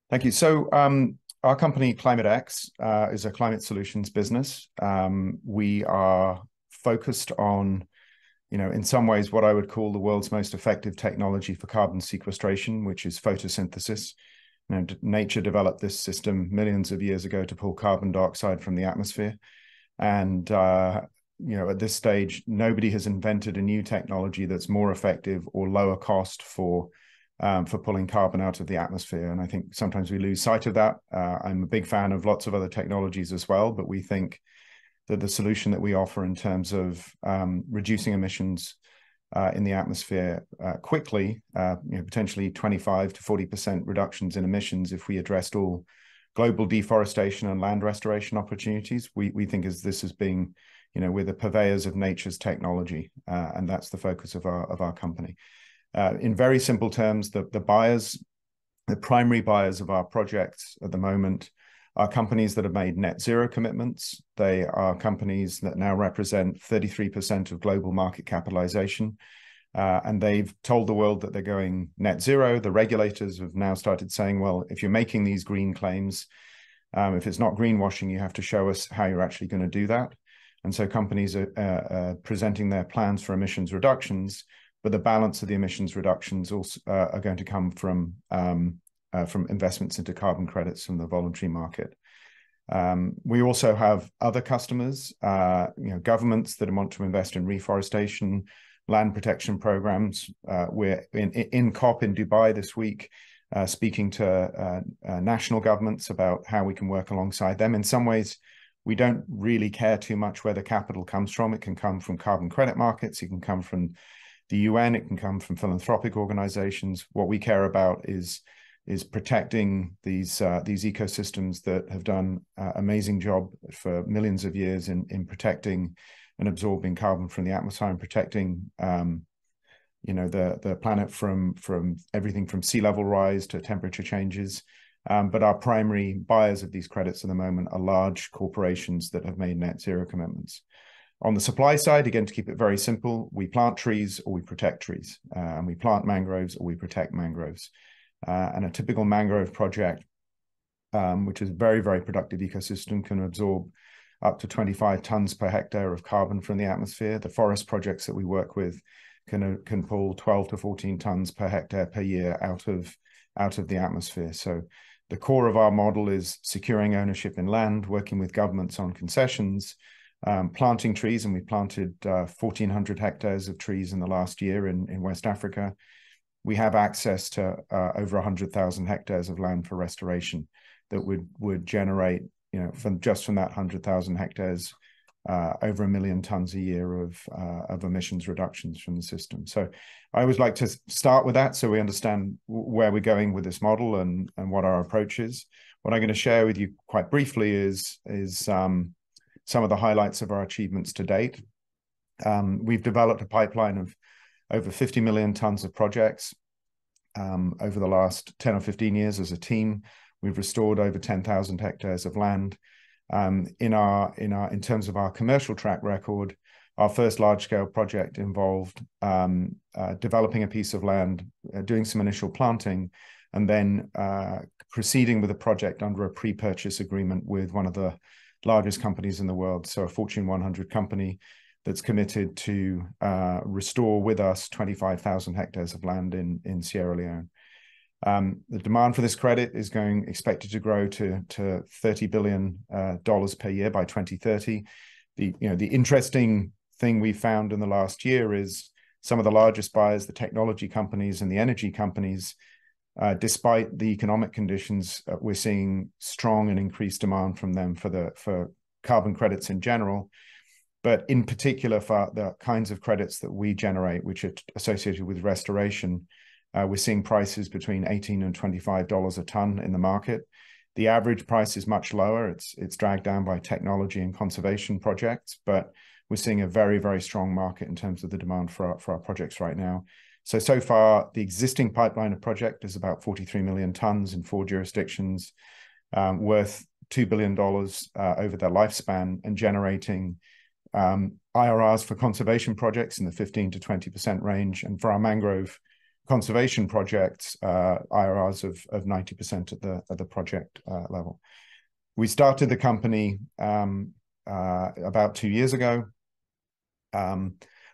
Thank you. So our company, Klimat X, is a climate solutions business. We are focused on, in some ways, what I would call the world's most effective technology for carbon sequestration, which is photosynthesis. Nature developed this system millions of years ago to pull carbon dioxide from the atmosphere. And, at this stage, nobody has invented a new technology that's more effective or lower cost for pulling carbon out of the atmosphere. And I think sometimes we lose sight of that. I'm a big fan of lots of other technologies as well, but we think that the solution that we offer in terms of reducing emissions in the atmosphere quickly, potentially 25 to 40% reductions in emissions if we addressed all global deforestation and land restoration opportunities, we think this as being, we're the purveyors of nature's technology, and that's the focus of our company. In very simple terms, the primary buyers of our projects at the moment are companies that have made net zero commitments. They are companies that now represent 33% of global market capitalization. And they've told the world that they're going net zero. The regulators have now started saying, well, if you're making these green claims, if it's not greenwashing, you have to show us how you're actually going to do that. And so companies are presenting their plans for emissions reductions, but the balance of the emissions reductions also are going to come from investments into carbon credits from the voluntary market. We also have other customers, governments that want to invest in reforestation, land protection programs. We're in COP in Dubai this week, speaking to national governments about how we can work alongside them. In some ways, we don't really care too much where the capital comes from. It can come from carbon credit markets. It can come from the UN. It can come from philanthropic organizations. What we care about is protecting these ecosystems that have done an amazing job for millions of years in protecting and absorbing carbon from the atmosphere and protecting the planet from everything from sea level rise to temperature changes. But our primary buyers of these credits at the moment are large corporations that have made net zero commitments. On the supply side, again, to keep it very simple, we plant trees or we protect trees, and we plant mangroves or we protect mangroves. And a typical mangrove project, which is a very, very productive ecosystem, can absorb up to 25 tons per hectare of carbon from the atmosphere. The forest projects that we work with can pull 12 to 14 tons per hectare per year out of the atmosphere. So the core of our model is securing ownership in land, working with governments on concessions, planting trees, and we planted 1,400 hectares of trees in the last year in West Africa. We have access to over 100,000 hectares of land for restoration that would generate, from that 100,000 hectares, over 1 million tons a year of emissions reductions from the system. So I always like to start with that so we understand where we're going with this model and what our approach is. What I'm going to share with you quite briefly is some of the highlights of our achievements to date. We've developed a pipeline of over 50 million tons of projects over the last 10 or 15 years as a team. We've restored over 10,000 hectares of land. In terms of our commercial track record, our first large-scale project involved developing a piece of land, doing some initial planting, and then proceeding with a project under a pre-purchase agreement with one of the largest companies in the world, so a Fortune 100 company that's committed to restore with us 25,000 hectares of land in Sierra Leone. The demand for this credit is expected to grow to $30 billion per year by 2030. The interesting thing we found in the last year is some of the largest buyers, the technology companies and the energy companies, despite the economic conditions, we're seeing strong and increased demand from them for carbon credits in general, but in particular for the kinds of credits that we generate, which are associated with restoration. We're seeing prices between $18 and $25 a ton in the market. The average price is much lower. It's dragged down by technology and conservation projects, but we're seeing a very, very strong market in terms of the demand for our projects right now. So far, the existing pipeline of project is about 43 million tons in 4 jurisdictions, worth $2 billion over their lifespan and generating IRRs for conservation projects in the 15 to 20% range, and for our mangrove conservation projects, IRRs of 90% at the project level. We started the company about 2 years ago.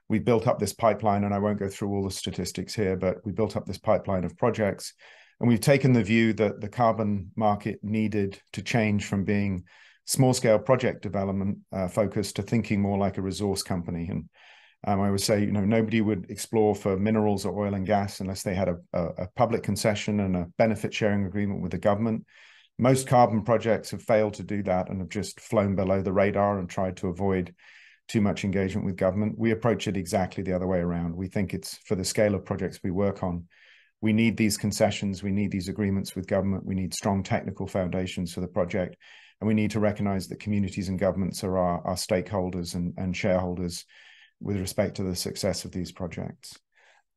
We built up this pipeline, and I won't go through all the statistics here, but we built up this pipeline of projects. And we've taken the view that the carbon market needed to change from being small-scale project development focused to thinking more like a resource company. And I would say, nobody would explore for minerals or oil and gas unless they had a public concession and a benefit-sharing agreement with the government. Most carbon projects have failed to do that and have just flown below the radar and tried to avoid too much engagement with government. We approach it exactly the other way around. We think it's, for the scale of projects we work on, we need these concessions, we need these agreements with government, we need strong technical foundations for the project, and we need to recognize that communities and governments are our stakeholders and shareholders with respect to the success of these projects.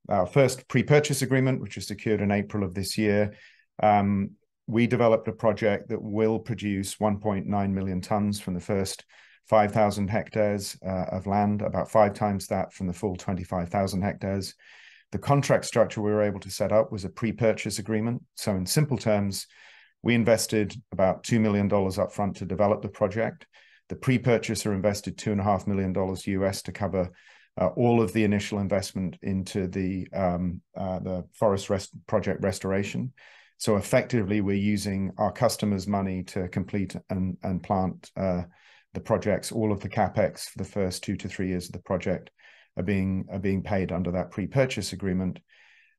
Our first pre-purchase agreement, which was secured in April of this year, we developed a project that will produce 1.9 million tons from the first 5,000 hectares of land, about 5 times that from the full 25,000 hectares. The contract structure we were able to set up was a pre-purchase agreement. So in simple terms, we invested about $2 million upfront to develop the project. The pre-purchaser invested $2.5 million US to cover all of the initial investment into the forest project restoration. So effectively, we're using our customers' money to complete and plant the projects. All of the capex for the first 2 to 3 years of the project are being paid under that pre-purchase agreement.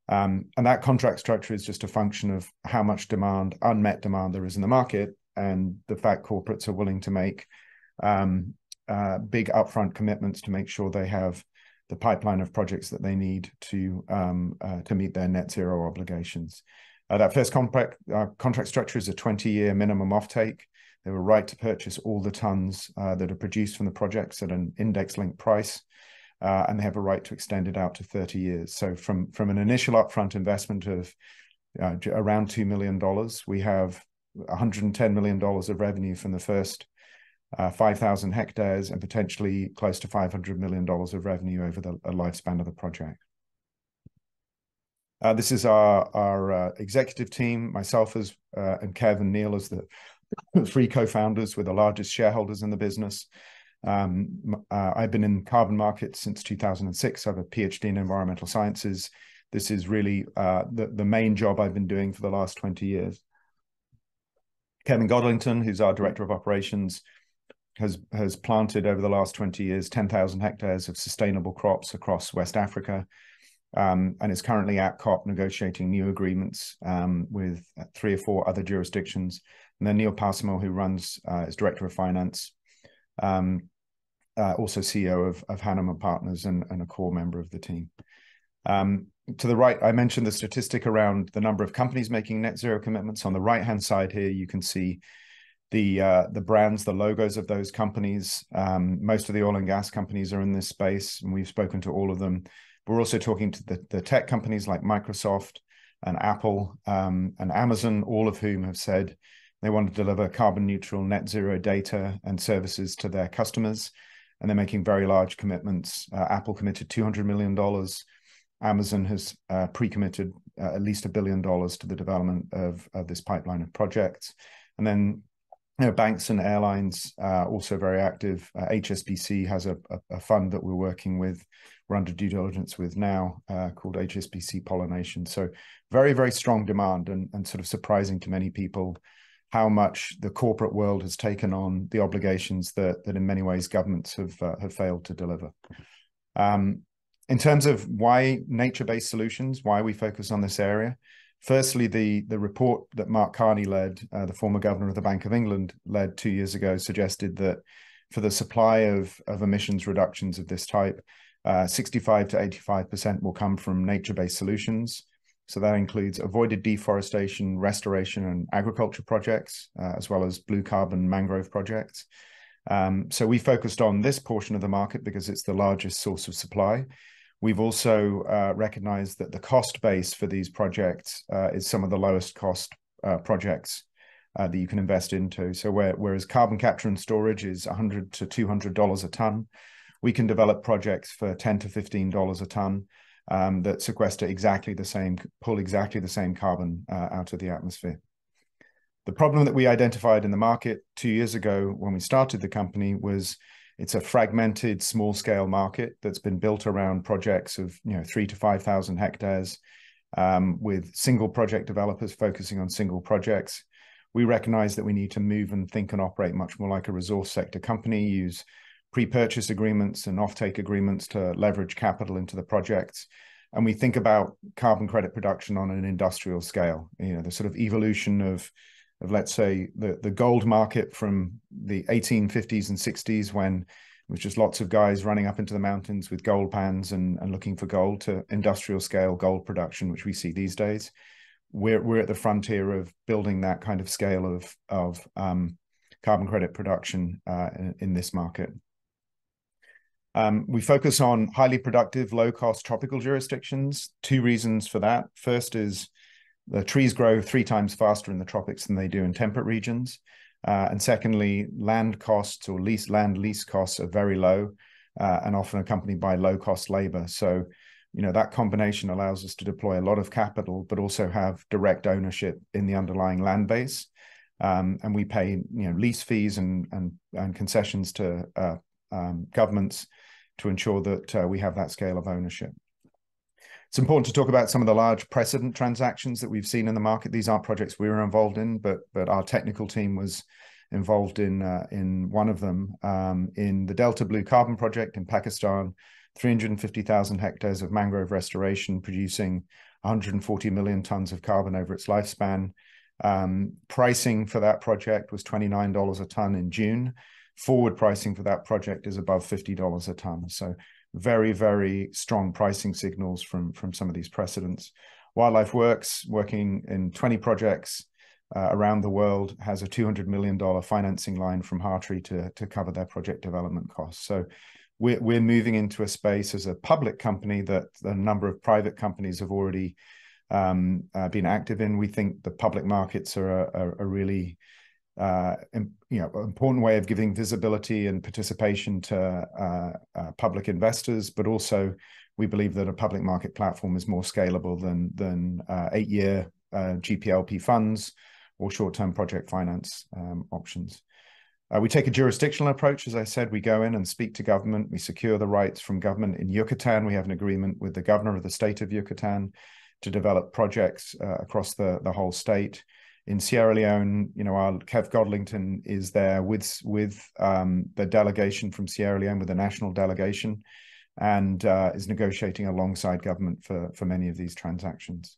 And that contract structure is just a function of how much demand, unmet demand there is in the market, and the fact corporates are willing to make big upfront commitments to make sure they have the pipeline of projects that they need to meet their net zero obligations. That first contract structure is a 20-year minimum offtake. They have a right to purchase all the tons that are produced from the projects at an index-linked price, and they have a right to extend it out to 30 years. So from an initial upfront investment of around $2 million, we have $110 million of revenue from the first 5,000 hectares and potentially close to $500 million of revenue over the lifespan of the project. This is our executive team, myself and Kev and Neil as the 3 co-founders. We're the largest shareholders in the business. I've been in carbon markets since 2006. I have a PhD in environmental sciences. This is really the main job I've been doing for the last 20 years. Kevin Godlington, who's our director of operations, has planted over the last 20 years 10,000 hectares of sustainable crops across West Africa, and is currently at COP negotiating new agreements with 3 or 4 other jurisdictions. And then Neil Passimo, who runs as director of finance, also CEO of Hanneman Partners and a core member of the team. To the right, I mentioned the statistic around the number of companies making net zero commitments. On the right-hand side here, you can see the brands, the logos of those companies. Most of the oil and gas companies are in this space, and we've spoken to all of them. We're also talking to the tech companies like Microsoft and Apple and Amazon, all of whom have said they want to deliver carbon neutral net zero data and services to their customers. And they're making very large commitments. Apple committed $200 million. Amazon has pre-committed at least $1 billion to the development of this pipeline of projects. And then banks and airlines also very active. HSBC has a fund that we're working with, we're under due diligence with now, called HSBC Pollination. So very, very strong demand, and sort of surprising to many people how much the corporate world has taken on the obligations that in many ways governments have failed to deliver. In terms of why nature-based solutions, why we focus on this area, firstly, the report that Mark Carney led, the former governor of the Bank of England, led 2 years ago, suggested that for the supply of emissions reductions of this type, 65 to 85% will come from nature-based solutions. So that includes avoided deforestation, restoration, and agriculture projects, as well as blue carbon mangrove projects. So we focused on this portion of the market because it's the largest source of supply. We've also recognized that the cost base for these projects is some of the lowest cost projects that you can invest into. So whereas carbon capture and storage is $100 to $200 a ton, we can develop projects for $10 to $15 a ton. that sequester exactly the same, pull exactly the same carbon out of the atmosphere. The problem that we identified in the market 2 years ago when we started the company was it's a fragmented, small-scale market that's been built around projects of 3,000 to 5,000 hectares, with single project developers focusing on single projects. We recognize that we need to move and think and operate much more like a resource sector company, use pre-purchase agreements and offtake agreements to leverage capital into the projects. And we think about carbon credit production on an industrial scale, the sort of evolution of let's say, the gold market from the 1850s and 60s, when it was just lots of guys running up into the mountains with gold pans and looking for gold, to industrial scale gold production, which we see these days. We're at the frontier of building that kind of scale of carbon credit production in this market. We focus on highly productive, low-cost tropical jurisdictions. 2 reasons for that. First is the trees grow 3 times faster in the tropics than they do in temperate regions. And secondly, land costs or land lease costs are very low and often accompanied by low-cost labor. So, that combination allows us to deploy a lot of capital, but also have direct ownership in the underlying land base. And we pay, lease fees and concessions to governments to ensure that we have that scale of ownership. It's important to talk about some of the large precedent transactions that we've seen in the market. These aren't projects we were involved in, but our technical team was involved in one of them, in the Delta Blue Carbon Project in Pakistan, 350,000 hectares of mangrove restoration, producing 140 million tons of carbon over its lifespan. Pricing for that project was $29 a ton in June. Forward pricing for that project is above $50 a ton. So very, very strong pricing signals from some of these precedents. Wildlife Works, working in 20 projects around the world, has a $200 million financing line from Hartree to cover their project development costs. So we're moving into a space as a public company that a number of private companies have already been active in. We think the public markets are a really important way of giving visibility and participation to public investors, but also we believe that a public market platform is more scalable than 8-year GPLP funds or short-term project finance options. We take a jurisdictional approach. As I said, we go in and speak to government. We secure the rights from government. In Yucatan, we have an agreement with the governor of the state of Yucatan to develop projects across the whole state. In Sierra Leone, our Kev Godlington is there with the delegation from Sierra Leone, with the national delegation, and is negotiating alongside government for many of these transactions.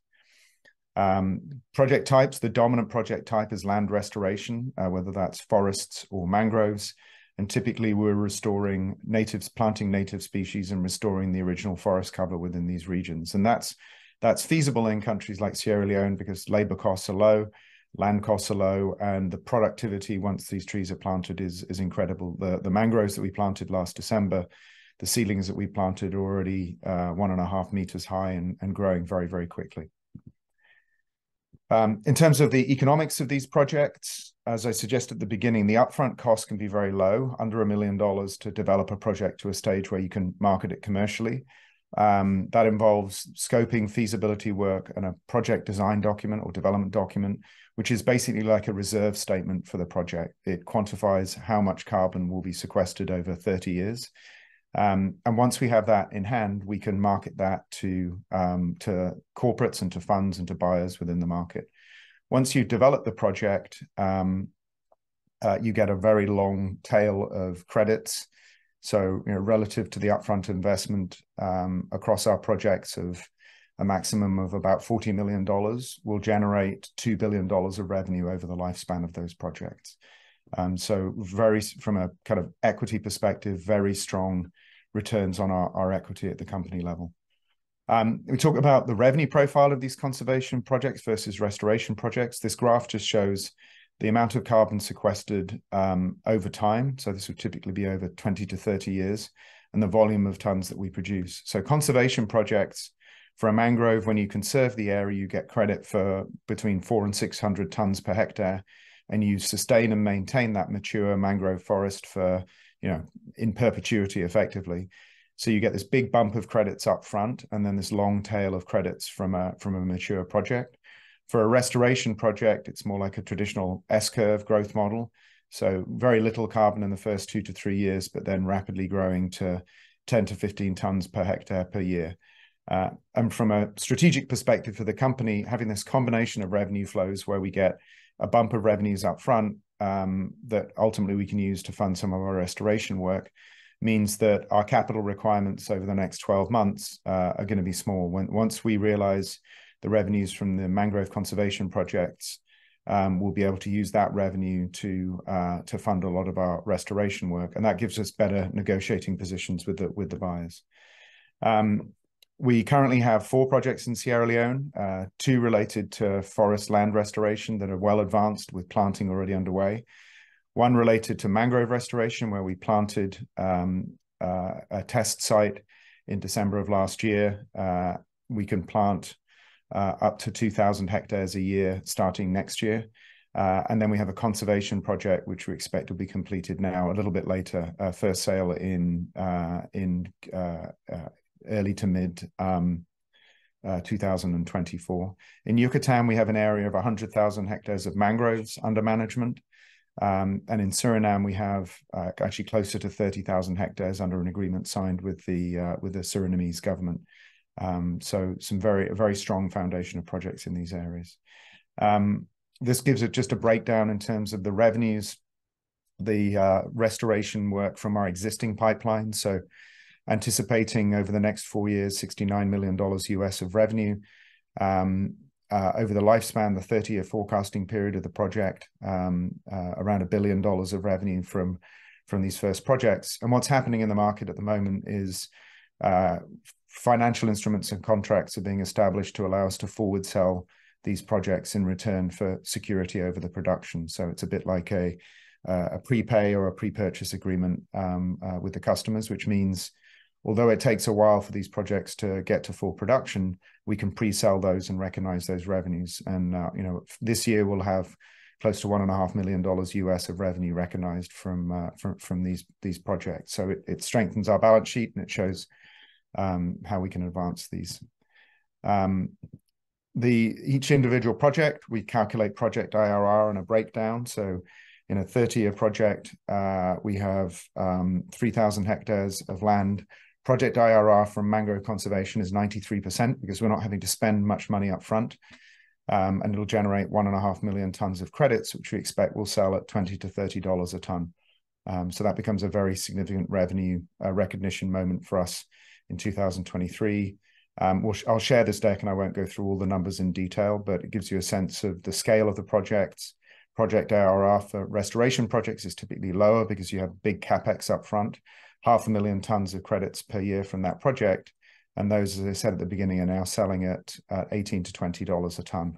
Project types, the dominant project type is land restoration, whether that's forests or mangroves. And typically we're restoring planting native species and restoring the original forest cover within these regions. And that's feasible in countries like Sierra Leone because labor costs are low, land costs are low, and the productivity once these trees are planted is incredible. The mangroves that we planted last December, the seedlings that we planted are already 1.5 meters high and growing very, very quickly. In terms of the economics of these projects, as I suggested at the beginning, the upfront cost can be very low, under $1 million to develop a project to a stage where you can market it commercially. That involves scoping, feasibility work, and a project design document or development document, which is basically like a reserve statement for the project. It quantifies how much carbon will be sequestered over 30 years. And once we have that in hand, we can market that to corporates and to funds and to buyers within the market. Once you develop the project, you get a very long tail of credits. So, relative to the upfront investment across our projects of a maximum of about $40 million, will generate $2 billion of revenue over the lifespan of those projects. So from a kind of equity perspective, very strong returns on our equity at the company level. We talk about the revenue profile of these conservation projects versus restoration projects. This graph just shows the amount of carbon sequestered over time. So this would typically be over 20 to 30 years, and the volume of tons that we produce. So conservation projects, for a mangrove, when you conserve the area, you get credit for between 400 and 600 tons per hectare, and you sustain and maintain that mature mangrove forest for, in perpetuity effectively. So you get this big bump of credits up front, and then this long tail of credits from a mature project. For a restoration project, it's more like a traditional S-curve growth model. So very little carbon in the first 2 to 3 years, but then rapidly growing to 10 to 15 tons per hectare per year. And from a strategic perspective for the company, having this combination of revenue flows where we get a bump of revenues up front that ultimately we can use to fund some of our restoration work means that our capital requirements over the next 12 months are going to be small. Once we realize the revenues from the mangrove conservation projects, we'll be able to use that revenue to fund a lot of our restoration work, and that gives us better negotiating positions with the buyers. We currently have 4 projects in Sierra Leone, 2 related to forest land restoration that are well advanced with planting already underway. 1 related to mangrove restoration, where we planted a test site in December of last year. We can plant up to 2,000 hectares a year starting next year. And then we have a conservation project, which we expect will be completed now a little bit later, first sale in early to mid 2024. In Yucatan, we have an area of 100,000 hectares of mangroves under management. And in Suriname, we have actually closer to 30,000 hectares under an agreement signed with the Surinamese government. So a very strong foundation of projects in these areas. This gives it just a breakdown in terms of the revenues, the restoration work from our existing pipeline. So anticipating over the next 4 years, $69 million US of revenue. Over the lifespan, the 30-year forecasting period of the project, around $1 billion of revenue from these first projects. And what's happening in the market at the moment is financial instruments and contracts are being established to allow us to forward sell these projects in return for security over the production. So it's a bit like a prepay or a pre-purchase agreement with the customers, which means although it takes a while for these projects to get to full production, we can pre-sell those and recognize those revenues. And this year we'll have close to $1.5 million US of revenue recognized from these projects. So it strengthens our balance sheet, and it shows how we can advance these. Each individual project, we calculate project IRR and a breakdown. So in a 30-year project, we have 3,000 hectares of land. Project IRR from mangrove conservation is 93% because we're not having to spend much money up front. And it'll generate 1.5 million tons of credits, which we expect will sell at $20 to $30 a ton. So that becomes a very significant revenue recognition moment for us in 2023. I'll share this deck and I won't go through all the numbers in detail, but it gives you a sense of the scale of the projects. Project IRR for restoration projects is typically lower because you have big capex up front, 500,000 tons of credits per year from that project. And those, as I said at the beginning, are now selling at $18 to $20 a ton.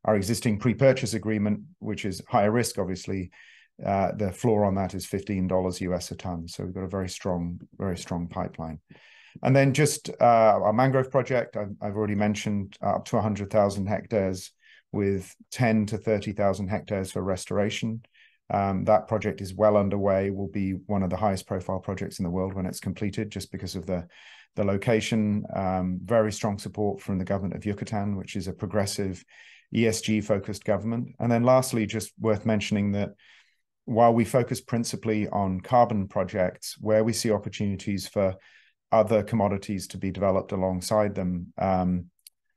Our existing pre-purchase agreement, which is higher risk, obviously, the floor on that is $15 US a ton. So we've got a very strong pipeline. And then just our mangrove project, I've already mentioned, up to 100,000 hectares with 10 to 30,000 hectares for restoration. That project is well underway, will be one of the highest profile projects in the world when it's completed, just because of the location. Very strong support from the government of Yucatan, which is a progressive ESG-focused government. And then lastly, just worth mentioning that while we focus principally on carbon projects, where we see opportunities for other commodities to be developed alongside them,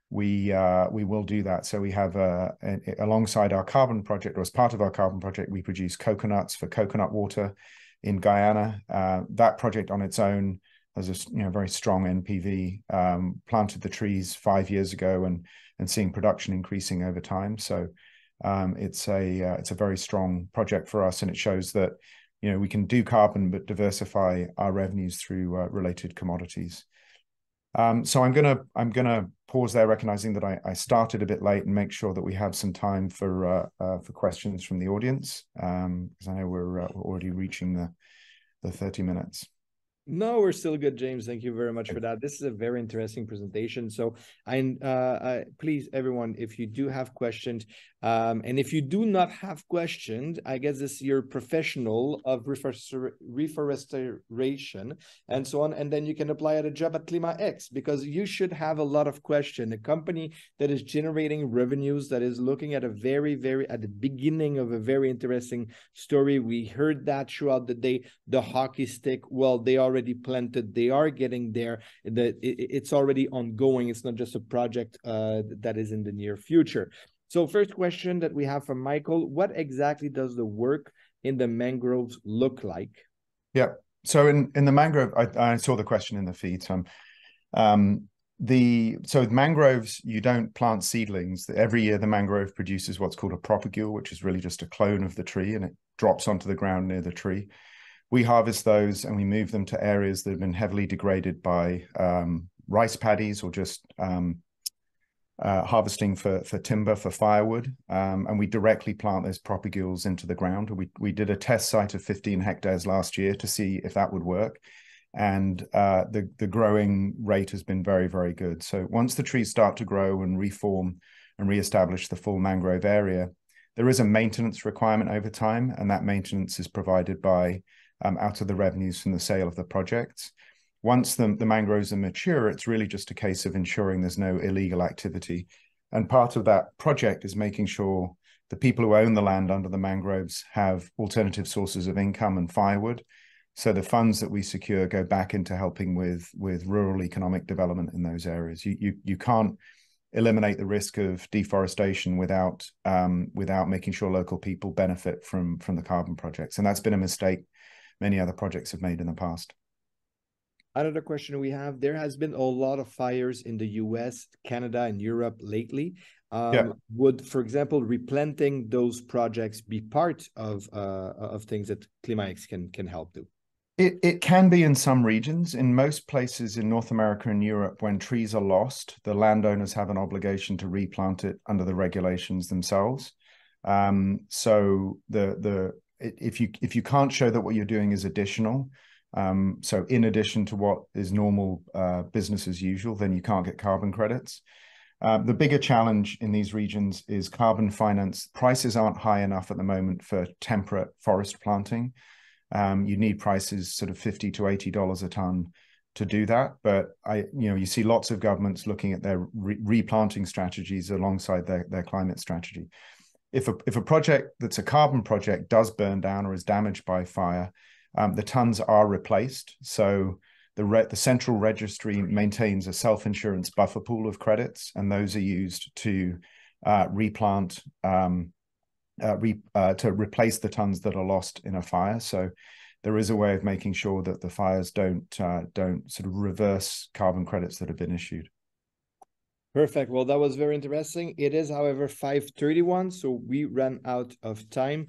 we will do that. So we have alongside our carbon project, or as part of our carbon project, we produce coconuts for coconut water in Guyana. That project on its own has a very strong NPV. Planted the trees 5 years ago and seeing production increasing over time. So it's a very strong project for us, and it shows that we can do carbon but diversify our revenues through related commodities. So I'm gonna pause there, recognizing that I started a bit late, and make sure that we have some time for questions from the audience, because I know we're already reaching the 30 minutes. No, we're still good, James. Thank you very much for that. This is a very interesting presentation. So please, everyone, if you do have questions, And if you do not have questions, I guess this is your professional of reforestation and so on. And then you can apply at a job at Klimat X, because you should have a lot of questions. A company that is generating revenues, that is looking at a very at the beginning of a very interesting story. We heard that throughout the day. The hockey stick, well, they already planted, they are getting there. It's already ongoing. It's not just a project that is in the near future. So first question that we have from Michael: what exactly does the work in the mangroves look like? Yeah. So in the mangrove, I saw the question in the feed. So with mangroves, you don't plant seedlings. Every year the mangrove produces what's called a propagule, which is really just a clone of the tree, and it drops onto the ground near the tree. We harvest those and we move them to areas that have been heavily degraded by rice paddies, or just harvesting for timber, for firewood, and we directly plant those propagules into the ground. We did a test site of 15 hectares last year to see if that would work, and the growing rate has been very good. So once the trees start to grow and reform and reestablish the full mangrove area, there is a maintenance requirement over time, and that maintenance is provided by out of the revenues from the sale of the projects. Once the mangroves are mature, it's really just a case of ensuring there's no illegal activity. And part of that project is making sure the people who own the land under the mangroves have alternative sources of income and firewood. So the funds that we secure go back into helping with rural economic development in those areas. You can't eliminate the risk of deforestation without making sure local people benefit from the carbon projects. And that's been a mistake many other projects have made in the past. Another question we have: there has been a lot of fires in the US, Canada, and Europe lately. Would, for example, replanting those projects be part of things that Klimat X can help do? It can be in some regions. In most places in North America and Europe, when trees are lost, the landowners have an obligation to replant it under the regulations themselves. So if you can't show that what you're doing is additional, so in addition to what is normal business as usual, then you can't get carbon credits. The bigger challenge in these regions is carbon finance. Prices aren't high enough at the moment for temperate forest planting. You need prices sort of $50 to $80 a ton to do that. But you see lots of governments looking at their replanting strategies alongside their climate strategy. If a project that's a carbon project does burn down or is damaged by fire, the tons are replaced. So the central registry maintains a self-insurance buffer pool of credits, and those are used to replant, to replace the tons that are lost in a fire. So there is a way of making sure that the fires don't sort of reverse carbon credits that have been issued. Perfect. Well, that was very interesting. It is, however, 5:31, so we ran out of time.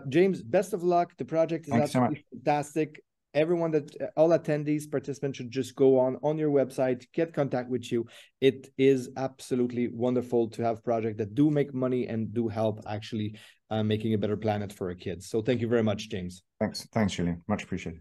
James, best of luck. The project is absolutely fantastic. Everyone, all attendees, participants should just go on your website, get contact with you. It is absolutely wonderful to have projects that do make money and do help actually making a better planet for our kids. So thank you very much, James. Thanks, Julian. Much appreciated.